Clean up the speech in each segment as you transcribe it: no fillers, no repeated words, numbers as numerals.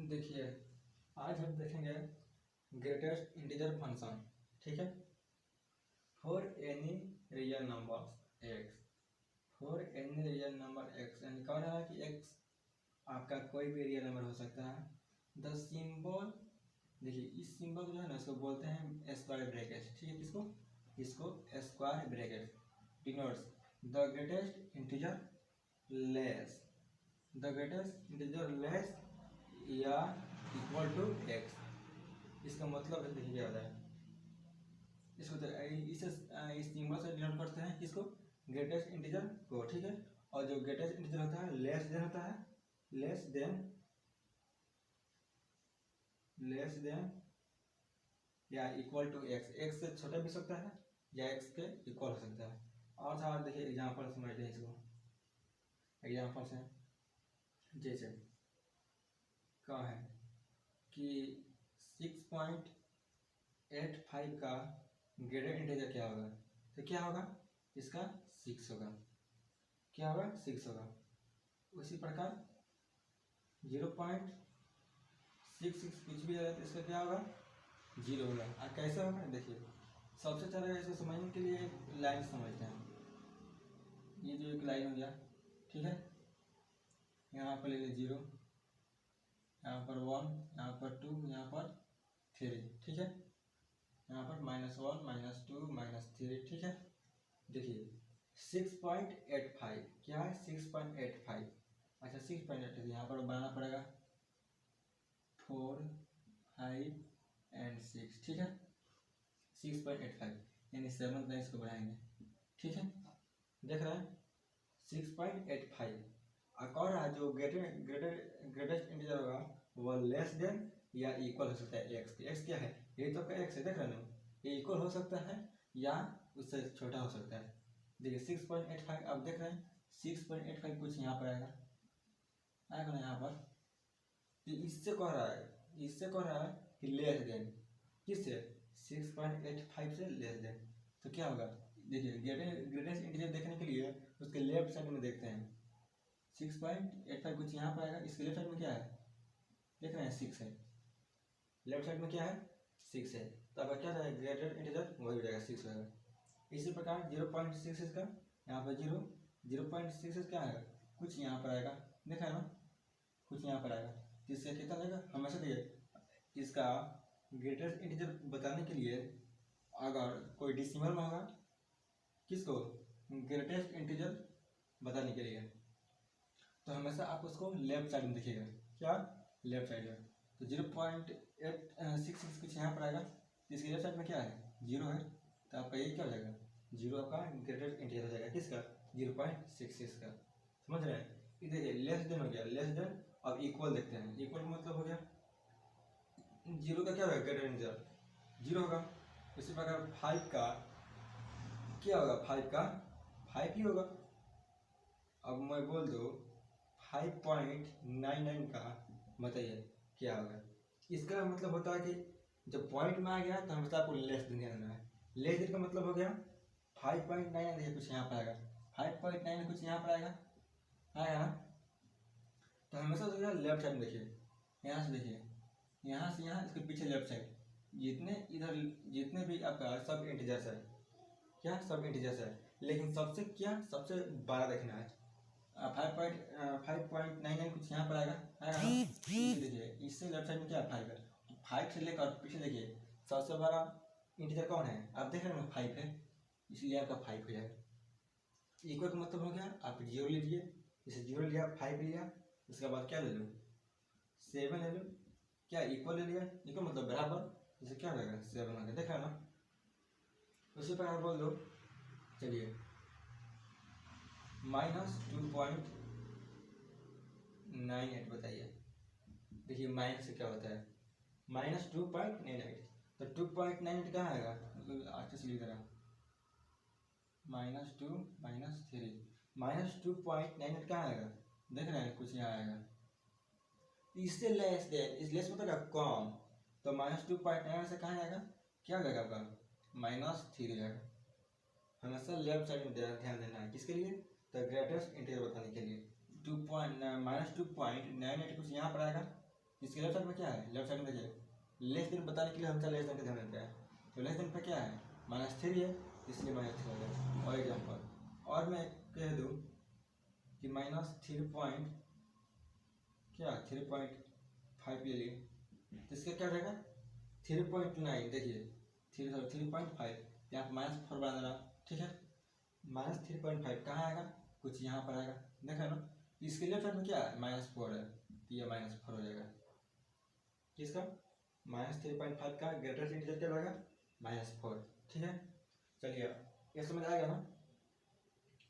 देखिए, आज हम देखेंगे ग्रेटेस्ट इंटीजर फंक्शन। ठीक है। For any real number x, for any real number x यानी कह रहा है कि एक्स आपका कोई भी रियल नंबर हो सकता है। द सिंबल, देखिए इस सिंबल को जो है ना इसको बोलते हैं स्क्वायर ब्रैकेट। ठीक है, इसको square bracket denotes the greatest integer less, the greatest integer less या इक्वल टू एक्स। इसका मतलब है, देखिए क्या होता है, इसको इस सिंबल से डिनोट करते हैं किसको, ग्रेटेस्ट इंटीजर को। ठीक है, और जो ग्रेटेस्ट इंटीजर होता है लेस देन होता है, लेस देन या इक्वल टू एक्स, एक्स से छोटा भी हो सकता है या एक्स के इक्वल हो सकता है। और था देखिए एग्जाम्पल समझते हैं इसको। एग्जाम्पल से जैसे कहा है कि 6.85 का ग्रेटेड इंटीजर क्या होगा, तो क्या होगा, इसका 6 होगा। क्या होगा, 6 होगा। उसी प्रकार 0.66 कुछ भी है तो इसका क्या होगा, 0 होगा। और कैसे होगा देखिए, सबसे अच्छा इसको समझने के लिए एक लाइन समझते हैं। ये जो एक लाइन हो गया, ठीक है, यहाँ पर ले लीजिए 0, यहाँ पर 1, यहाँ पर 2, यहाँ पर 3। ठीक है, यहाँ पर -1 -2 -3। ठीक है, देखिए 6.85 क्या है, 6.85। अच्छा 6.85 यहाँ पर बनाना पड़ेगा 4, 5 और 6। ठीक है, 6.85 यानी 7 लाइन इसको बढ़ाएंगे। ठीक है, देख रहे हैं 6.85। और रहा जो ग्रेटेस्ट इंटीजर होगा वो लेस देन या इक्वल हो सकता है एक्स के। एक्स क्या है, ये तो एक्स है, देख रहे हैं, ये इक्वल हो सकता है या उससे छोटा हो सकता है। देखिए 6.85 आप देख रहे हैं, 6.85 कुछ यहाँ पर आएगा ना यहाँ पर, तो इससे कह रहा है कि लेस देन, किससे, 6.85 से लेस देन। तो क्या होगा, देखिए ग्रेटेस्ट इंटीजर देखने के लिए उसके लेफ्ट साइड में देखते हैं। 6.85 कुछ यहाँ पर आएगा, इसके लेफ्ट साइड में क्या है, देख रहे हैं 6 है, लेफ्ट साइड में क्या है, 6 है। तो अब क्या जाएगा, ग्रेटेड इंटीजर वही हो जाएगा, 6 होगा। इसी प्रकार 0.66 का यहाँ पर 0.66 क्या आएगा, कुछ यहाँ पर आएगा, देखा है ना, कुछ यहाँ पर आएगा। इससे कितना आएगा, हमेशा देखिए इसका ग्रेटेस्ट इंटीजर बताने के लिए अगर कोई डिसिमल में होगा, किसको, ग्रेटेस्ट इंटीजर बताने के लिए, तो हमेशा आप उसको लेफ्ट साइड में देखिएगा। क्या, लेफ्ट साइड में। तो 0.866 कुछ यहाँ पर आएगा, तो इसके लेफ्ट साइड में क्या है, 0 है, तो आपका ये क्या हो जाएगा, 0 आपका ग्रेटेस्ट इंटीजर हो जाएगा, किसका, 0.66 का। समझ रहे हैं, ये देखिए लेस देन हो गया, लेस देन। अब इक्वल देखते हैं, इक्वल मतलब हो गया 0 का क्या होगा, ग्रेटेस्ट इंटीजर 0 होगा। इसी प्रकार 5 का क्या होगा, 5 का 5 ही होगा। अब मैं बोल दो 5.99 का बताइए क्या होगा। इसका मतलब होता है कि जब पॉइंट में आ गया तो हमेशा आपको लेस देन देना है। लेस देन का मतलब हो गया 5.99, देखिए कुछ यहाँ पर आएगा, 5.9 कुछ यहाँ पर आएगा ना, तो हमेशा जो लेफ्ट साइड में देखिए, यहाँ से देखिए, यहाँ से यहाँ, इसके पीछे लेफ्ट साइड, जितने भी आपका सब इंटीजर्स है, क्या सब इंटीजर्स है, लेकिन सबसे बड़ा देखना है। 5.99 कुछ यहाँ पर आएगा ना, देखिए इससे लेफ्ट साइड में क्या है, 5 है। 5 से लेकर पीछे देखिए सबसे बड़ा इंटीजर कौन है, आप देख रहे हैं 5 है, इसलिए आपका 5 हो जाएगा। इक्वल का मतलब हो गया, आप 0 लीजिए, जैसे 0 लिया, 5 लिया, उसके बाद क्या ले लो, 7 ले लो, क्या इक्वल ले लिया, इक्वल मतलब बराबर, जैसे क्या हो जाएगा 7 हो गया, देखा ना। उसी प्रकार बोल दो, चलिए -2.98 बताइए। देखिए माइनस से क्या होता है, -2.98, तो 2.98 कहाँ आएगा, मतलब अच्छे से लिख रहा, -2 -3, -2.98 कहाँ आएगा, देख रहे हैं कुछ यहाँ आएगा, इससे लेस देन, इस लेस मतलब कम, तो -2.98 से कहाँ आएगा, क्या हो जाएगा आपका, -3 हो जाएगा। हमेशा लेफ्ट साइड में ध्यान देना है, किसके लिए, तो ग्रेटेस्ट इंटीजर बताने के लिए। -2.98 कुछ यहाँ पर आएगा, इसके लेफ्ट साइड में क्या है, लेफ्ट साइड में देखिए लेस देन बताने के लिए हमेशा लेस देन का ध्यान रखते हैं। तो लेस देन पे क्या है -3 है, इसलिए -3 हो गया। और एग्जाम्पल और मैं कह दूँ कि -3 पॉइंट क्या 3.5 ले लिए, तो इसका क्या रहेगा 3.9। देखिए 3.5 यहाँ पर -4 बना देना, ठीक है। -3.5 कहाँ आएगा, कुछ यहाँ पर आएगा, देखा ना। इसके लेफ्ट साइड में क्या है -4 है, तो ये -4 हो जाएगा। किसका -3.5 का ग्रेटेस्ट इंटीजर क्या रहेगा -4, ठीक है। चलिए ये समझ आ गया ना।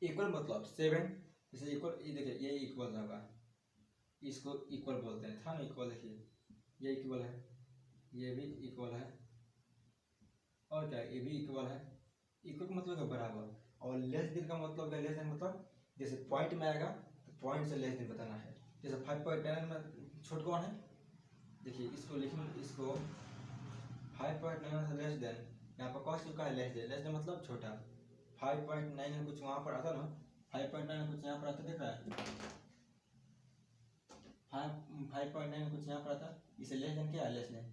इक्वल मतलब 7 जैसे इक्वल, ये देखिए ये इक्वल होगा, इसको इक्वल बोलते हैं, था ना इक्वल। देखिए ये इक्वल है, ये भी इक्वल है, और क्या ये भी इक्वल है। इक्वल का मतलब है बराबर, और लेस देन का मतलब है, लेस देन मतलब जैसे पॉइंट में आएगा तो पॉइंट से लेस देन बताना है। जैसे 5.9 में छोट कौन है, देखिए इसको लिखेंगे, इसको 5.9 से लेस देन, यहाँ पर कॉस्ट चुका है लेस देन मतलब छोटा। 5.9 में कुछ वहाँ पर आता ना, 5.9 में कुछ यहाँ पर आता, देख रहा है 5.9 में कुछ यहाँ पर आता, इसे लेस देन क्या है, लेस देन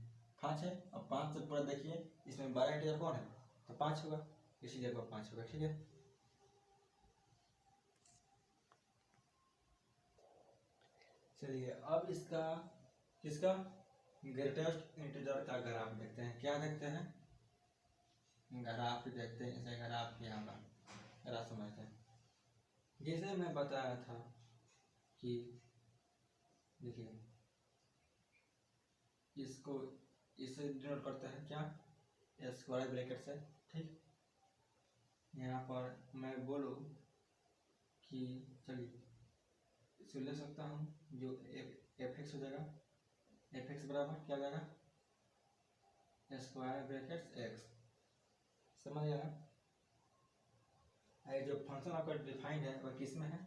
5 है। अब 5 से पूरा देखिए इसमें 12 इंटीजर कौन है, तो 5 होगा, इसीलिए 5 होगा, ठीक है। चलिए अब इसका किसका ग्रेटेस्ट इंटीजर का ग्राफ देखते हैं। क्या देखते हैं, ग्राफ देखते हैं। इसे ग्राफ यहाँ पर ग्राफ समझते हैं। जैसे मैं बताया था कि देखिए इसको इसे डिनोट करते हैं क्या, स्क्वायर ब्रैकेट से, ठीक। यहाँ पर मैं बोलूँ कि चलिए इसे ले सकता हूँ, जो एफ एक्स हो जाएगा, एफ एक्स बराबर क्या हो जाएगा स्क्वायर ब्रैकेट एक्स, समझ गया ना। जो फंक्शन आपका डिफाइंड है वह किस में है,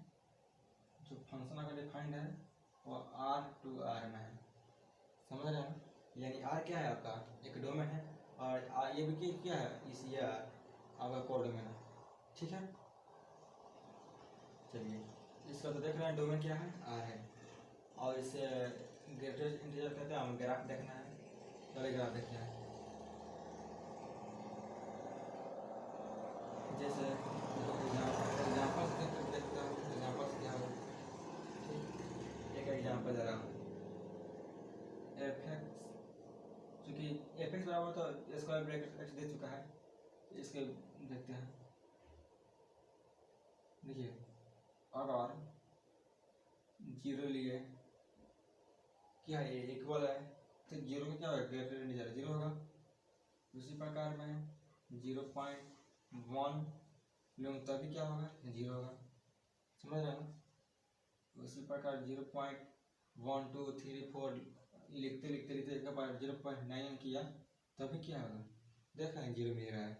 जो फंक्शन आपका डिफाइंड है वो R में है, समझ रहे हैं। यानी R क्या है आपका एक डोमेन है, और ये भी क्या है इस ये आपका कोड डोमेन है, ठीक है। चलिए इसका तो देख रहे हैं डोमेन क्या है R है, और इसे ग्रेटेस्ट इंटीजर कहते हैं। हम ग्राफ देखना है, चलिए ग्राफ देखते हैं। जैसे एग्जाम्पल से देखता हूँ, एग्जाम्पल से क्या होगा, ठीक। एक एग्जाम्पल दे रहा हूँ, एफ एक्स, चूँकि एफ एक्स बराबर तो स्क्वायर ब्रैकेट एक्स दे चुका है, इसके देखते हैं। देखिए अगर 0 लिए क्या है, ये इक्वल है, तो 0 का क्या होगा ग्रेटर इंटीजर 0 होगा। उसी प्रकार में 0.1 लूँ तभी क्या होगा 0 होगा, समझ रहे हैं ना। उसी प्रकार 0.1 2 3 4 लिखते लिखते लिखते एक बार 0.9 किया तभी क्या होगा, देखा है 0 मिल रहा है।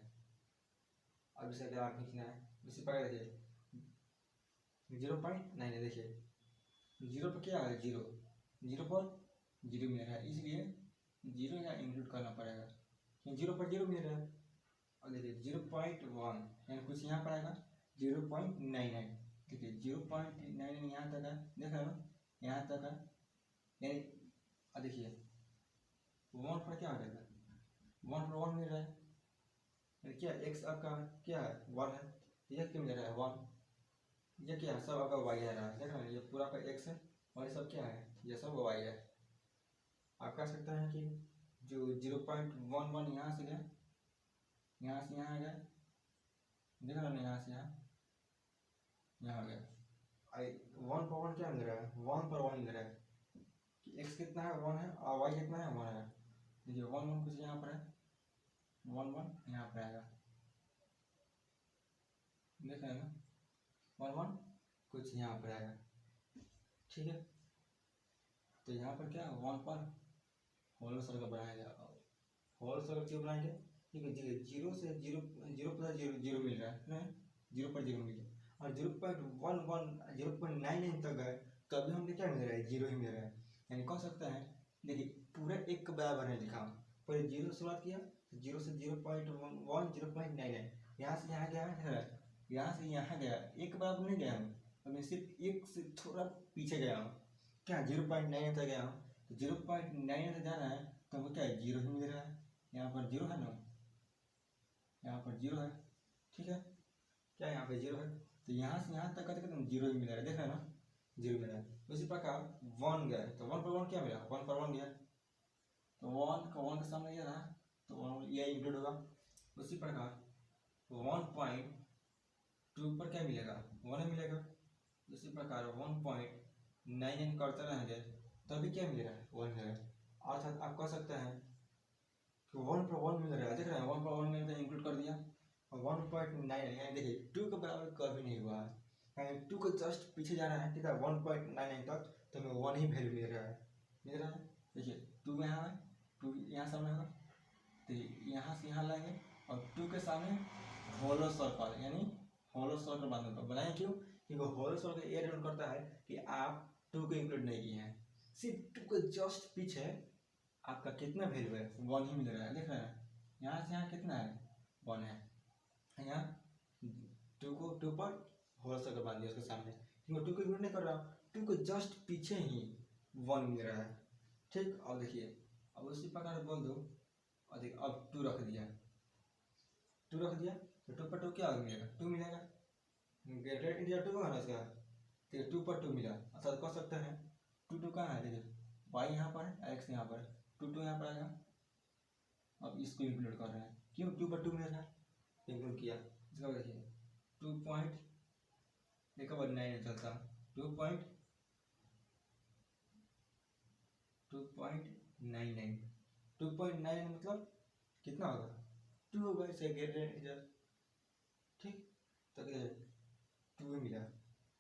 अब इसे ग्राफ खींचना है, उसी प्रकार देखिए 0.9 है, देखिए 0 पर क्या है 0 पर 0 मिल रहा है, इसलिए 0 यहाँ इंक्लूड करना पड़ेगा, 0 पर 0 मिल रहा है। और देखिए 0.1 यानी कुछ यहाँ पर आएगा 0.99, देखिए 0.99 यहाँ तक है, देखा ना यहाँ तक है, यानी देखिए 1 पर क्या हो जाएगा 1 पर 1 मिल रहा है, क्या x आपका क्या है 1 है, यह क्या मिल रहा है 1, ये क्या है सब आपका y आ रहा है, देख रहे हैं ये पूरा का x है और ये सब क्या है ये सब y है। आप कह सकते हैं कि जो 0.11 यहाँ से गया, यहाँ से यहाँ आ गया, देख रहे हैं यहाँ से यहाँ आ गया, 1 पर 1 क्या मिल रहा है 1 पर 1 मिल रहा है कि x कितना है 1 है और y कितना है 1 है। देखिए 1 1 कुछ यहाँ पर है, 1 1 यहाँ पर आएगा, देख रहे हैं ना 1 1 कुछ यहाँ पर आएगा, ठीक है। तो यहाँ पर क्या 1 पर होल सर्कल बनाएंगे, होल सर्कल क्यों बनाएंगे, ठीक है। 0 से 0 प्लस 0 मिल रहा है, 0 पर 0 मिल रहा है, और 0.99 तक गए तो अभी हमको क्या मिल रहा है 0 ही मिल रहा है। यानी कह सकते हैं देखिए पूरा एक के बराबर है लिखा, पहले 0 से शुरुआत किया, 0 से 0.1 0.99, यहाँ से यहाँ गया है, यहाँ से यहाँ गया, एक बराबर नहीं गया हूँ, अब मैं सिर्फ एक से थोड़ा पीछे गया हूँ, क्या 0.9 तक गया हूँ, तो 0.9 से जाना है तो हमको क्या है, 0 ही मिल रहा है। यहाँ पर 0 है ना, यहाँ पर 0 है, ठीक है, क्या यहाँ पे 0 है, तो यहाँ से यहाँ तक का तो 0 ही मिल रहा है, देख रहे हैं ना, 0 मिल रहा है। उसी प्रकार 1 गया तो 1 पर 1 क्या मिला, 1 पर 1 गया, तो 1 का 1 के सामने ये रहा तो 1 ये इंक्लूड होगा। उसी प्रकार 1.2 पर क्या मिलेगा, 1 ही मिलेगा। उसी प्रकार 1.99 करते रहेंगे तभी क्या मिलेगा, 1 मिलेगा। अर्थात आप कह सकते हैं कि 1 पर 1 मिल रहा है, देख रहे हैं 1 पर 1 मिल इंक्लूड कर दिया, और 1.99 यानी देखिए 2 के बराबर कभी नहीं हुआ है, यानी 2 को जस्ट पीछे जाना है, ठीक है, 1.99 तक, तो हमें 1 ही वैल्यू मिल रहा है। देखिए 2 यहाँ है, 2 यहाँ सामने होगा, तो यहाँ से यहाँ लाएंगे और 2 के सामने होलो सर्कल, यानी होलो सर्कल बनाएं, क्यों, क्योंकि होलो सर्कल ये डिनोट करता है कि आप 2 को इंक्लूड नहीं किए हैं, सिर्फ 2 को जस्ट पीछे आपका कितना वैल्यू है, 1 ही मिल रहा है, देख रहे हैं, यहाँ से यहाँ कितना है, 1 है, यहाँ 2 को 2 पर होल सर्कल बांध दिया उसके सामने, क्योंकि 2 को इंक्लूड नहीं कर रहा हूँ, 2 को जस्ट पीछे ही 1 मिल रहा है, ठीक। अब देखिए, अब उसी प्रकार बोल दो, और देखिए अब 2 रख दिया, 2 रख दिया तो 2 पर 2 क्या मिलेगा, 2 मिलेगा, ग्रेटर इंटीजर 2 होगा ना इसका, ठीक है, 2 पर 2 मिला, अर्थात कह सकते हैं 2 कहाँ है, देखिए y यहाँ पर है, x यहाँ पर है, 2 यहाँ पर आएगा। अब इसको इंक्लूड कर रहे हैं, क्यों, 2 पर 2 मिल रहा है, इंक्लूड किया, इसका देखिए 2.9 चलता, 2.99 मतलब कितना होगा, 2 होगा, इसे ग्रेटर इंटीजर, ठीक, तो 2 मिला,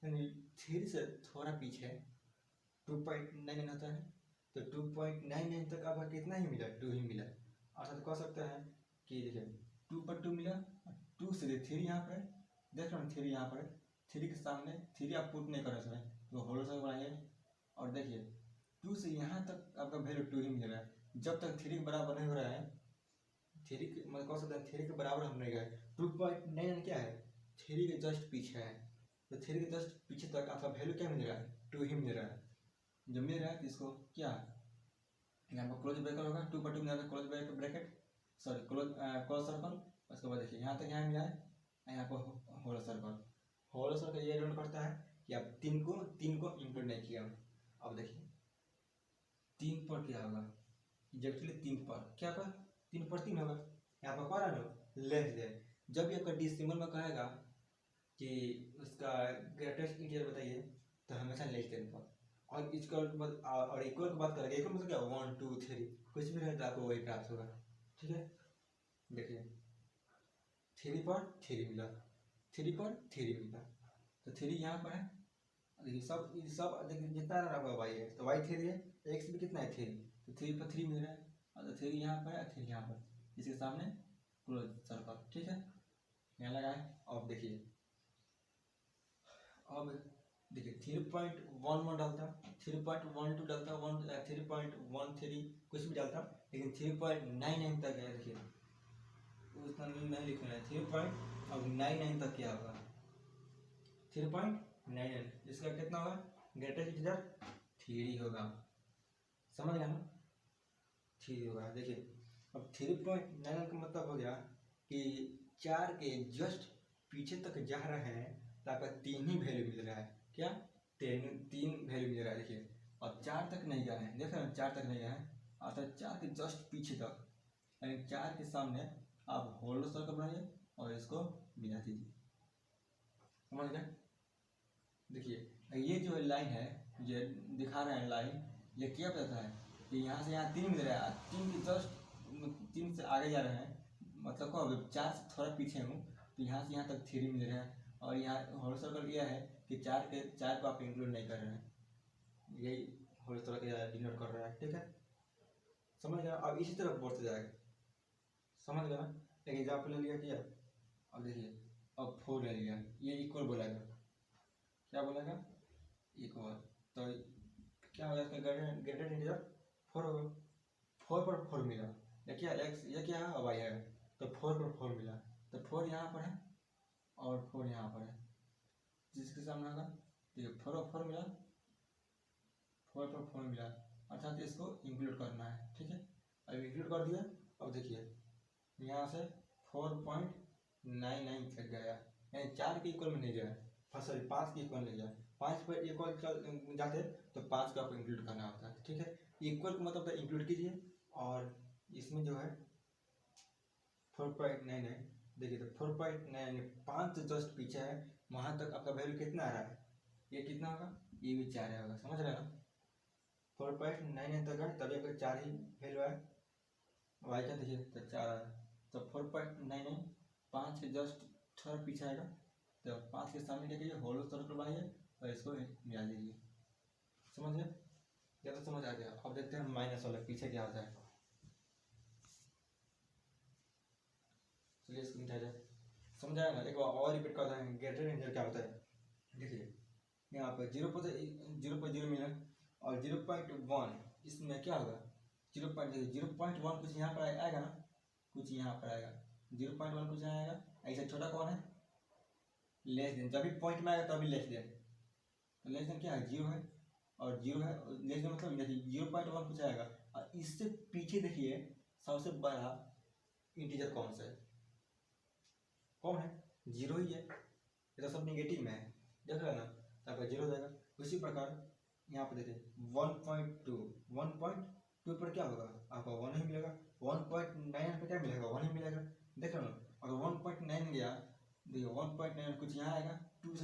यानी 3 से थोड़ा पीछे 2.99 होता है, तो 2.99 तक आपका कितना ही मिला, 2 ही मिला, अर्थात कह सकते हैं कि देखिए 2 पर 2 मिला, 2 से 3 यहाँ पर है, देख रहे हैं 3 यहाँ पर है, 3 के सामने 3 आप पुट नहीं कर रहे हैं, तो होलो सर्कल बनाइए, और देखिए 2 से यहाँ तक आपका वैल्यू 2 ही मिल रहा है, जब तक 3 के बराबर नहीं हो रहा है, 3 के मतलब कह सकते हैं 3 के बराबर हम नहीं गए, 2.99 क्या है, 3 के जस्ट पीछे है, तो 3 के जस्ट पीछे तक आपका वैल्यू क्या मिल रहा है, 2 ही मिल रहा है, जो मिल रहा है इसको क्या, यहाँ पर क्लोज ब्रैकेट होगा, 2 पर 2 मिला close bracket, sorry close circle, उसके बाद देखिए यहाँ तक यहाँ मिला है, यहाँ पर होलो सर्कल ये डिनोट करता है कि आप 3 को इंक्लूड नहीं किया। अब देखिए 3 पर क्या होगा, एग्जैक्टली 3 पर क्या होगा, 3 पर 3 होगा, यहाँ पर कह रहा है लेस देन, जब भी आपका डिसिमल में कहेगा कि उसका ग्रेटेस्ट इंटीजर बताइए तो हमेशा लेस देन पर, और इसका और इक्वल की बात करेंगे, इक्वल मतलब क्या, 1 2 3 कुछ भी रहे तो आपको वही प्राप्त होगा, ठीक है। देखिए 3 पर 3 मिला, 3 पर 3 मिला, तो 3 यहाँ पर है, देखिए सब देखिए जितना रहा वाई है तो वाई 3 है, एक्स भी कितना है 3, तो 3 पर 3 मिल रहा है, और 3 यहाँ पर है, 3 यहाँ पर, इसके सामने क्लोज सर्कल, ठीक है, यहाँ लगाए। अब देखिए 3.11 डालता, 3.12 डालता, 3.13 कुछ भी डालता, लेकिन 3.99 तक है, देखिए उतना नहीं लिखना है, 3.99 तक क्या होगा, 3.99, इसका कितना होगा, ग्रेटेस्ट इंटीजर 3 होगा, समझ गया ना, 3 होगा। देखिए अब 3.99 का मतलब हो गया कि 4 के जस्ट पीछे तक जा रहे हैं तो आपका 3 ही वैल्यू मिल रहा है, क्या 3 वैल्यू मिल रहा है, देखिए अब 4 तक नहीं गए हैं, देख रहे हैं 4 तक नहीं गए हैं, अर्थात 4 के जस्ट पीछे तक, यानी 4 के सामने आप होलो सर्कल बनाइए और इसको मिला दीजिए, समझ गए। देखिए ये जो लाइन है, ये दिखा रहे हैं लाइन, ये क्या बताता है कि यहाँ से यहाँ 3 मिल रहा है, 3 के जस्ट 3 से आगे जा रहे हैं, मतलब कहो 4 से थोड़ा पीछे हूँ तो यहाँ से यहाँ तक 3 मिल रहा है, और यहाँ होल सर्कल यह है कि 4 को आप इंक्लूड नहीं कर रहे हैं, यही होल सर्कल डिनोट कर रहा है, ठीक है, समझ गया। अब इसी तरफ बढ़ते जाएगा, समझ गया ना, एक एग्जाम्पल ले लिया किया, अब देखिए अब 4 ले लिया, ये इक्वल बोलेगा, क्या बोलेगा, इक्वल, तो क्या होगा इसका ग्रेटर इंटीजर 4 होगा, 4 पर 4 मिला, ये क्या एक्स, ये क्या है वाई है, तो 4 पर 4 मिला, तो 4 यहाँ पर है और 4 यहाँ पर है, जिसके सामने होगा देखिए 4 और 4 मिला, 4 पर 4 मिला, अर्थात साथ इसको इंक्लूड करना है, ठीक है। अब इंक्लूड कर दिया। अब देखिए यहाँ से 4.99 तक गया, यानी 4 के इक्वल में नहीं गया, सॉरी 5 के इक्वल नहीं गया। 5 पर इक्वल जाते तो 5 का आपको इंक्लूड करना होता है, ठीक है। इक्वल का मतलब इंक्लूड कीजिए, और इसमें जो है 4.99, देखिए तो 4.99 5 से जस्ट पीछे है, वहाँ तक आपका वैल्यू कितना आ रहा है, ये कितना होगा, ये भी 4 होगा, समझ रहे हैं ना। 4.99 तक है तभी आपका 4 ही वैल्यू है, वाई का देखिए तो 4 आ रहा है। तो 4.99 5 से जस्ट थोड़ा पीछे आएगा, तो 5 के सामने क्या कीजिए, होल सर्कल बनाइए और इसको मिला दीजिए, समझ गए, या तो समझ आ गया। अब देखते हैं माइनस वाला पीछे क्या होता है, चलिए इसको मिटा जाए, समझाया ना। एक बार और रिपीट करते हैं, ग्रेटर इंटीजर क्या होता है। देखिए यहाँ पर 0.0 मिला और 0.1, इसमें क्या होगा 0.1 कुछ यहाँ पर आएगा ना, कुछ यहाँ पर आएगा, 0.1 कुछ यहाँ आएगा, ऐसा छोटा कौन है, लेस देन, जब भी पॉइंट में आएगा तभी लेस देन, तो लेस देन क्या है, 0 है, और 0 है, लेस देन मतलब देखिए 0.1 कुछ आएगा, और इससे पीछे देखिए सबसे बड़ा इंटीजर कौन सा है, कौन है, 0 ही है, ये तो सब निगेटिव में है, देख रहे हैं ना, तो आपका 0 हो जाएगा। उसी प्रकार यहाँ पर देखिए 1.2 पर क्या होगा, आपका 1 ही मिलेगा, 1.9 पर क्या मिलेगा, 1 ही मिलेगा, देख रहे हो ना। अगर 1.9 गया, देखिए 1.9 कुछ यहाँ आएगा, 2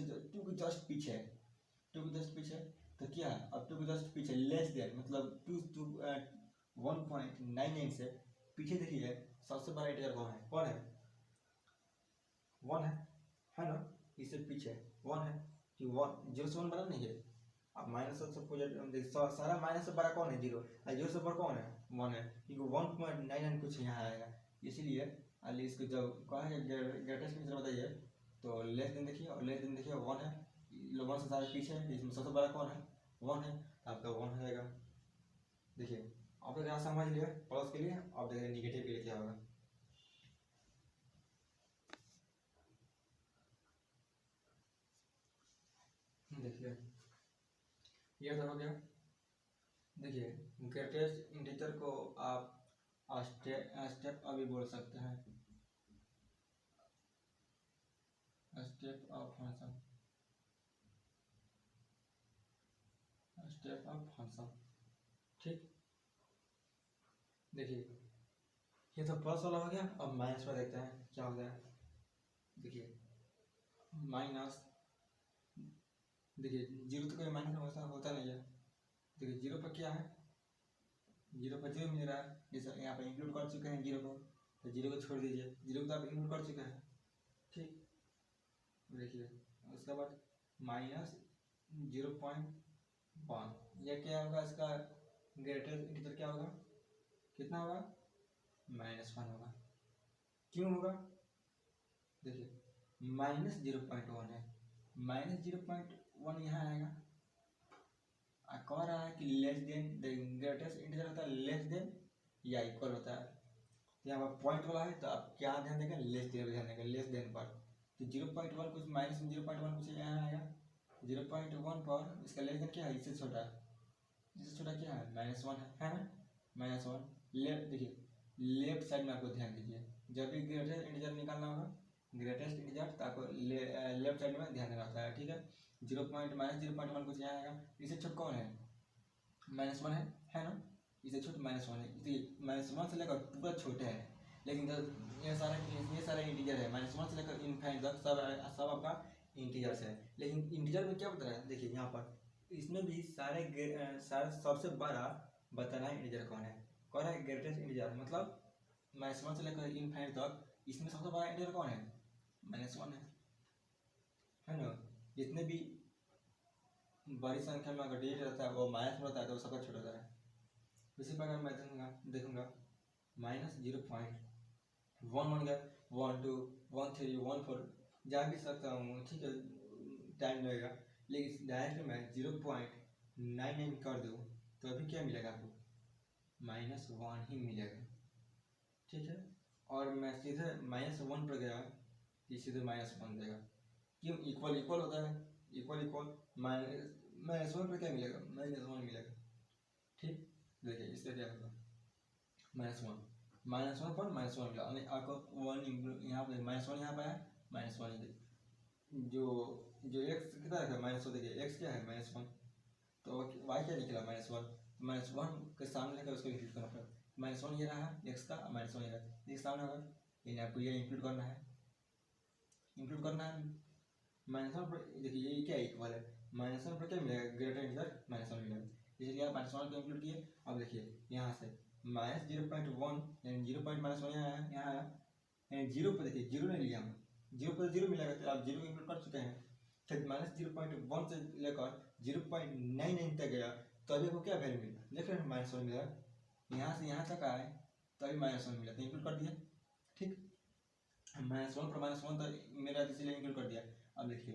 के जस्ट पीछे है, 2 के जस्ट पीछे, तो क्या है, अब 2 के जस्ट पीछे लेस देन मतलब 1.99 से पीछे देखिए सबसे बड़ा इंटीजर कौन है, 1 है ना, इससे पीछे 1 है, कि 1 0 से 1 बड़ा नहीं है। अब माइनस से सारा माइनस से बड़ा कौन है, 0, और 0 से बड़ा कौन है, 1 है, क्योंकि 1.99 कुछ यहाँ आएगा, इसीलिए अली इसको जब कहा है ग्रेटेस्ट इंटीजर बताइए, तो लेस देन देखिए, और लेस देन देखिए 1 है, 1 से सारे पीछे है, इसमें सबसे बड़ा कौन है, 1 है, तो आपका 1 हो जाएगा। देखिए आप लोग यहाँ समझ लिए प्लस के लिए, अब देखिए निगेटिव के लिए क्या होगा। देखिए ये तो हो गया। देखिए ग्रेटेस्ट इंटीजर को आप स्टेप अभी बोल सकते हैं, step of function, step of function, ठीक। देखिए ये तो प्लस वाला हो गया, अब माइनस पर देखते हैं क्या हो गया। देखिए माइनस, देखिए 0 तो कोई माइनस होता नहीं है, देखिए 0 पर क्या है, 0 पर 0 मिल रहा है, जैसे यहाँ पर इंक्लूड कर चुके हैं 0 को, तो 0 को छोड़ दीजिए, 0 को तो आप इंक्लूड कर चुके हैं, ठीक। देखिए उसके बाद -0.1, यह क्या होगा, इसका ग्रेटेस्ट इंटीजर क्या होगा, कितना होगा, -1 होगा, क्यों होगा, देखिए -0.1 है, -0.1 यहाँ आएगा, कह रहा है कि लेस देन, ग्रेटेस्ट इंटीजर होता है लेस देन या इक्वल होता है, यहाँ पर पॉइंट वाला है तो आप क्या ध्यान देंगे, लेस देन ध्यान देंगे, लेस देन पर, तो 0.1 कुछ माइनस में 0.1 कुछ यहाँ आएगा, 0.1 पर इसका लेस देन क्या है, इससे छोटा, इससे छोटा क्या है, -1 है ना, -1 लेफ्ट, देखिए लेफ्ट साइड में आपको ध्यान दीजिए, जब भी ग्रेटेस्ट इंटीजर निकालना होगा, ग्रेटेस्ट इंटीजर तो आपको लेफ्ट साइड में ध्यान देना होता है, ठीक है। 0.1 कुछ यहाँ आएगा, इससे छोटा कौन है, -1 है ना, इससे छोटा -1 है, इसलिए -1 से लेकर पूरा छोटे हैं, लेकिन ये सारा इंटीजर है, -1 से लेकर इनफाइनाइट तक सब आपका इंटीजर्स है, लेकिन इंटीजर में क्या बता रहा है, देखिए यहाँ पर इसमें भी सारे सबसे बड़ा बताना है इंटीजर कौन है, कौन है ग्रेटेस्ट इंटीजर, मतलब -1 से लेकर इनफाइनाइट तक इसमें सबसे बड़ा इंटीजर कौन है, -1 है ना। जितने भी बड़ी संख्या में अगर डिजिट रहता है वो माइनस में रहता है तो सबका छोटा होता है। इसी प्रकार मैं देखूंगा -0.1 बन गया, 1 2 1 3 1 4 जा भी सकता हूँ, ठीक है, टाइम लगेगा, लेकिन डायरेक्ट मैं 0.99 कर दूँ तो अभी क्या मिलेगा आपको, -1 ही मिलेगा, ठीक है। और मैं सीधे -1 पर गया कि सीधे -1 देगा, क्यों, इक्वल इक्वल होता है, इक्वल -1 पर क्या मिलेगा, -1 मिलेगा, ठीक। देखिए इसका क्या होगा -1 पर -1 मिला, आपको 1 यहाँ पे -1 यहाँ पे आया, -1 जो जो x कितना है -1, देखिए x क्या है -1, तो y क्या निकला -1, -1 के सामने लेकर उसको इंक्लूड करना पड़ेगा। -1 ये रहा x का, -1 ये रहा, ये सामने होगा, यानी आपको ये इंक्लूड करना है -1 पर। देखिए ये क्या इक्वल है, -1 पर क्या मिलेगा, ग्रेटर इंटीजर -1 मिलेगा, इसलिए आप -1 को इंक्लूड किए। अब देखिए यहाँ से -0.1 यानी 0.-1 यहाँ आया, यानी 0 पर देखिए 0 नहीं लिया हम, 0 पर 0 मिलेगा, तो आप 0 को इंक्लूड कर चुके हैं। फिर -0.1 से लेकर 0.99 तक गया, तो अभी को क्या वैल्यू मिला, देख रहे हैं -1 मिला, यहाँ से यहाँ तक आए तो अभी -1 मिला, तो इंक्लूड कर दिया। ठीक, -1 पर -1 तक मेरा, इसलिए इंक्लूड कर दिया। अब देखिए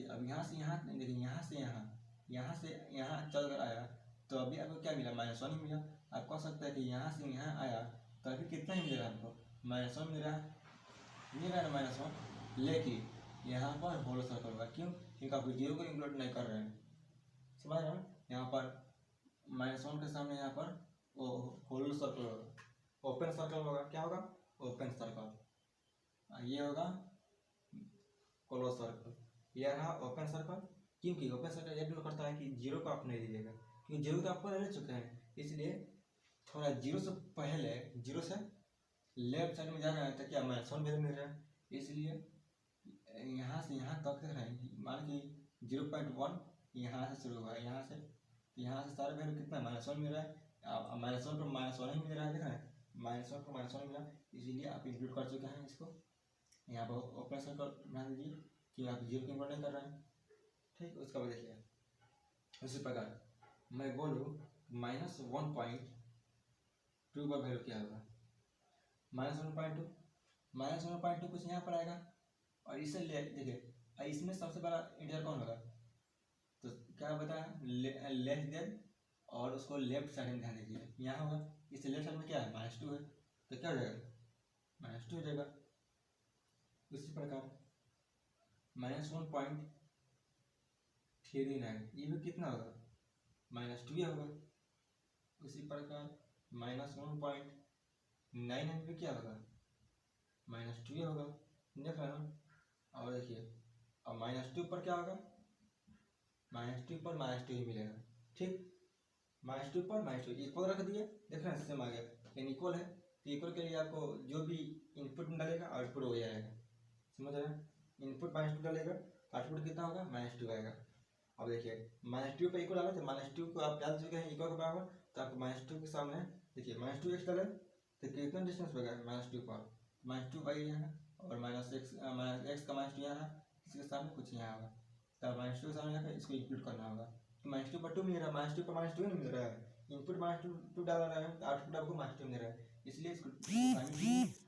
अब यहाँ से यहाँ, देखिए यहाँ से यहाँ चल कर आया, तो अभी आपको क्या मिला, -1 ही मिला। आप कह सकते हैं कि यहाँ से यहाँ आया तो अभी कितना ही मिलेगा आपको, -1 मिल रहा है ना -1, लेकिन यहाँ पर होल सर्कल होगा, क्यों, क्योंकि आप 0 को इंक्लूड नहीं कर रहे हैं, समझ रहे हैं। यहाँ पर -1 के सामने यहाँ पर होल सर्कल होगा, ओपन सर्कल होगा, क्या होगा, ओपन सर्कल, ये होगा क्लोज सर्कल, ये रहा ओपन सर्कल। क्योंकि ओपन सर्कल ये डिनोट करता है कि 0 को आप नहीं लीजिएगा, क्योंकि 0 तो आपको ले चुके हैं, इसलिए थोड़ा 0 से पहले, 0 से लेफ्ट साइड में जा रहा है, तो क्या -1 वैल्यू मिल रहा है, इसलिए यहाँ से यहाँ तक है, मान कि 0.1 यहाँ से शुरू हुआ है, यहाँ से सारे वैल्यू कितना -1 मिल रहा है, -1 पर -1 ही मिल रहा है, देख रहे हैं, -1 पर -1 मिला, इसीलिए आप इंक्लूड कर चुके हैं इसको। यहाँ पर ओपन सर्कल ध्यान दीजिए कि आप 0 को इंक्लूड नहीं कर रहे हैं। ठीक, उसका बाद देखिए उसी प्रकार मैं बोलूँ -1.2 का वैल्यू क्या होगा, -1.2 कुछ यहाँ पर आएगा, और इसे देखिए इसमें सबसे बड़ा इंटीजर कौन होगा, तो क्या बताया, लेस देन, और उसको लेफ्ट साइड में ध्यान दीजिए, यहाँ होगा, इस लेफ्ट साइड में क्या है, -2 है, तो क्या हो जाएगा, -2 हो जाएगा। उसी प्रकार -1.39 ये भी कितना होगा, -2 होगा। उसी प्रकार -1.99 भी क्या होगा, -2 होगा, देख रहे हैं। और देखिए अब -2 पर क्या होगा, -2 पर -2 ही मिलेगा। ठीक, -2 पर -2 इक्वल रख दिए, देख रहे हैं, सेम आ गया, यानी इक्वल है, तो इक्वल के लिए आपको जो भी इनपुट में डालेगा आउटपुट वही आएगा, समझ रहे हैं। इनपुट -2 डालेगा, आउटपुट कितना होगा, -2 आएगा। अब देखिए -2 पर इक्वल आ रहा है, तो -2 को आप डाल चुके हैं इक्वल के बराबर, तो आपको -2 के सामने देखिए -2 x डालें तो कितना डिस्टेंस होगा, -2 पर -2 y यहाँ, और -x का -2 यहाँ है, इसके सामने कुछ यहाँ होगा, तो -2 के सामने जाकर इसको इंक्लूड करना होगा। तो -2 पर 2 मिल रहा है, -2 पर -2 नहीं मिल रहा है, इनपुट -2 डाल रहा है, तो आउटपुट आपको -2 मिल रहा है, इसलिए इसको।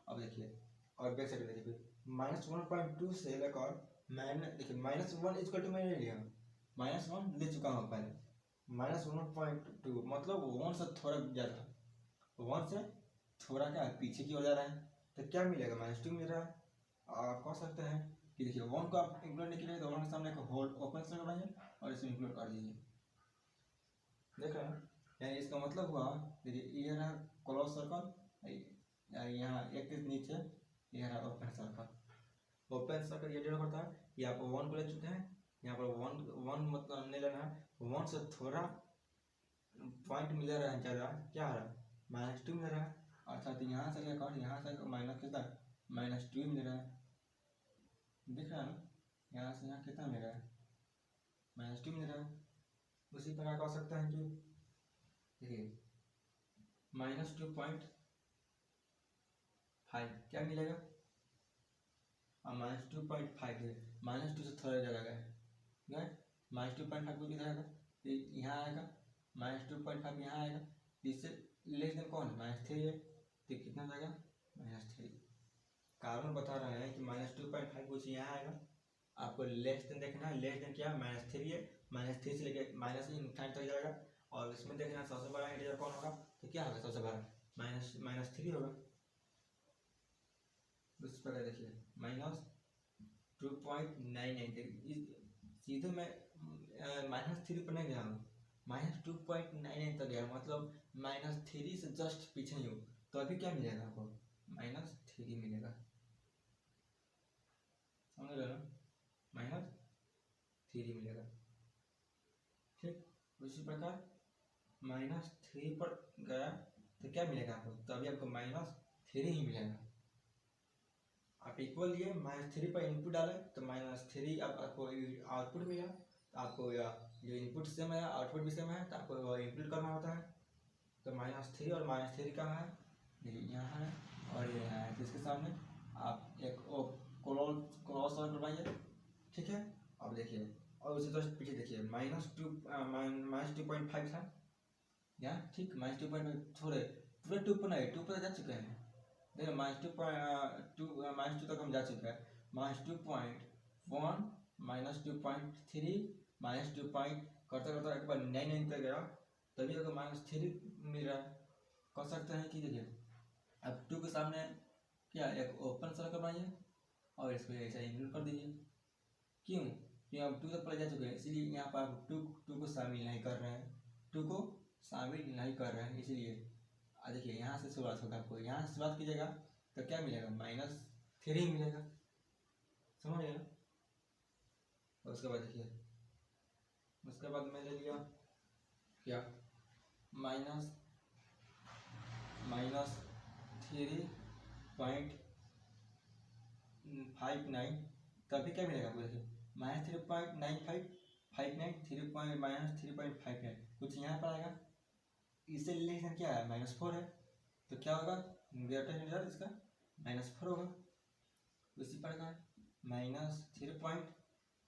अब देखिए और बैक साइड में देखिए -1.2 से लेकर देखिए -1 इक्वल टू मैंने लिया, -1 ले चुका हूँ पहले, -1.2 मतलब 1 से थोड़ा ज़्यादा, 1 से थोड़ा क्या पीछे की ओर जा रहा है, तो क्या मिलेगा, -2 मिल रहा है। आप कह सकते हैं कि देखिए 1 को आप इंक्लूड नहीं करेंगे, तो 1 के सामने एक होल ओपन सर्कल बनाइए और इसको इंक्लूड कर दीजिए, देख रहे हैं। यानी इसका मतलब हुआ, देखिए ये रहा क्लोज सर्कल, यहाँ एक नीचे ये रहा ओपन सर्कल। ओपन सर्कल ये डिनोट करता है कि आप 1 को ले चुके हैं, यहाँ पर 1 मतलब नहीं लेना है, 1 से थोड़ा पॉइंट मिल रहा है ज़्यादा, क्या आ रहा है, -2 मिल रहा है, अर्थात यहाँ से लेकर यहाँ से माइनस कितना, -2 मिल रहा है, दिख रहा है ना, यहाँ से यहाँ कितना मिल रहा है, -2 मिल रहा है। उसी प्रकार कह सकते हैं कि देखिए -2.5 क्या मिलेगा, -2.5 है, -2 से थोड़ा ज़्यादा गए, -2.5 को किधर आएगा, यहाँ आएगा, -2.5 यहाँ आएगा, इससे लेस देन कौन है, -3 है, तो कितना जाएगा, -3। कारण बता रहे हैं कि -2.5 कुछ यहाँ आएगा, आपको लेस देन देखना है, लेस देन क्या, -3 है, -3 से लेकर -∞ तक जाएगा, और इसमें देखना सबसे बड़ा इंटीजर कौन होगा, तो क्या होगा सबसे बड़ा, -3 होगा। उस प्रकार देखिए -2.99, सीधे मैं -3 पर नहीं गया हूँ, -2.99 तक गया, मतलब -3 से जस्ट पीछे ही हो, तो अभी क्या मिलेगा आपको? -3 मिलेगा, समझ रहे ना? -3 मिलेगा। ठीक, उसी प्रकार -3 पर गया तो क्या मिलेगा आपको? तो अभी आपको -3 ही मिलेगा। आप इक्वल लिए -3 पर इनपुट डाले तो -3 आपको आउटपुट मिला। आपको जो इनपुट सेम है आउटपुट भी सेम है, तो आपको इंक्लूड करना होता है। तो -3 और -3 कहाँ है? यहाँ है और ये यहाँ है। तो इसके सामने आप एक क्रॉस करवाइए, ठीक है। अब देखिए, और उसी तरह पीछे देखिए, -2.5 था यहाँ, ठीक। -2.5 थोड़े पूरे 2 पर नहीं, 2 पर जा चुके हैं। देखिए -2 तक हम जा चुके हैं। -2.1 -2.3 -2 करते करते एक बार 9 तक गया, तभी अगर -3 मिल रहा है। कर सकते हैं कि देखिए, अब 2 के सामने क्या एक ओपन सर्कल बनाइए और इसको ऐसा इंक्लूड कर दीजिए। क्यों? क्योंकि अब 2 तक पहले जा चुके हैं, इसीलिए यहाँ पर आप 2 को शामिल नहीं कर रहे हैं, 2 को शामिल नहीं कर रहे हैं, इसीलिए। देखिए यहाँ से शुरुआत होगा, आपको यहाँ से शुरुआत कीजिएगा तो क्या मिलेगा? -3 मिलेगा, समझ गए ना? उसके बाद देखिए, उसके बाद मैंने लिया क्या? -3.59, तभी क्या मिलेगा आपको? देखिए -3.9559 -3.59 कुछ यहाँ पर आएगा। इससे रिलेशन क्या है? -4 है, तो क्या होगा? ग्रेटर रिजल्ट इसका -4 होगा। उसी प्रकार -3 पॉइंट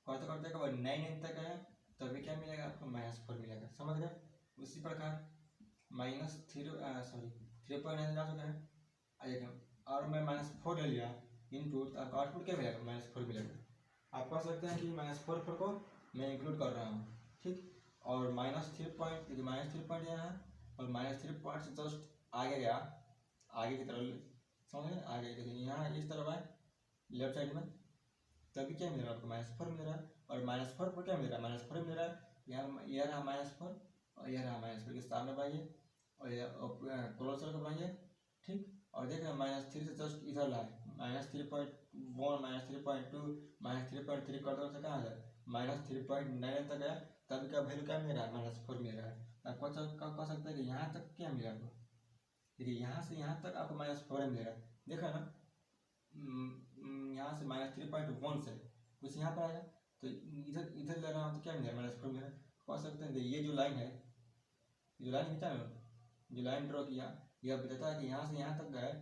करते करते कब 9 तक आया, तभी क्या मिलेगा आपको? -4 मिलेगा, समझ गए? उसी प्रकार -3.9 जा चुका है, और मैं -4 ले लिया इनपुट, तो आपका आउटपुट क्या मिलेगा? -4 मिलेगा। आप कह सकते हैं कि -4 को मैं इंक्लूड कर रहा हूँ, ठीक। और -3 पॉइंट यहाँ है, और -3 पॉइंट से जस्ट आगे गया, आगे की तरफ, समझ गए? आगे देखिए, यहाँ इस तरफ आए लेफ्ट साइड में, तभी क्या मिल रहा है आपको? -4 मिल रहा है। और -4 पर क्या मिल रहा है? -4 मिल रहा है, यहाँ यह रहा -4 और यह रहा -4 के सामने बनाइए और यह क्लोज सर्कल बनाइए, ठीक। और देख रहे हैं -3 से जस्ट इधर लाए, -3.1 -3.2 -3.3 करते कहाँ है? -3.9 तक गया, तब का वैल्यू क्या मिल रहा है? -4 मिल रहा है। आप कह सकते हैं कि यहाँ तक क्या मिला आपको? देखिए यहाँ से यहाँ तक आपको -4 मिल रहा है, देखा ना? यहाँ से -3.1 से कुछ यहाँ पर आएगा, तो इधर ले रहा हूँ तो क्या मिल रहा है? -4 मिल रहा है। कह सकते हैं ये जो लाइन है, जो लाइन खींचा ना, जो लाइन ड्रॉ किया, यह बताता है कि यहाँ से यहाँ तक गए,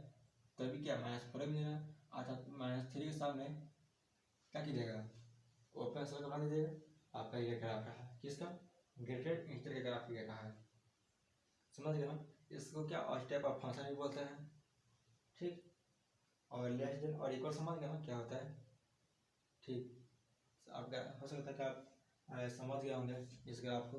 तभी क्या -4 मिल रहा है। अर्थात -3 के सामने क्या कीजिएगा? ओपन सर्कल बना दीजिएगा। आपका ये ग्राफ रहा, किसका? ग्रेटेड इंटर के ग्राफ ये कहा है, समझ गए ना? इसको क्या स्टेप ऑफ फंक्शन भी बोलते हैं, ठीक। और लेस देन और इक्वल समझ गए ना क्या होता है, ठीक। आपका हो सकता है कि आप समझ गए होंगे इस ग्राफ को।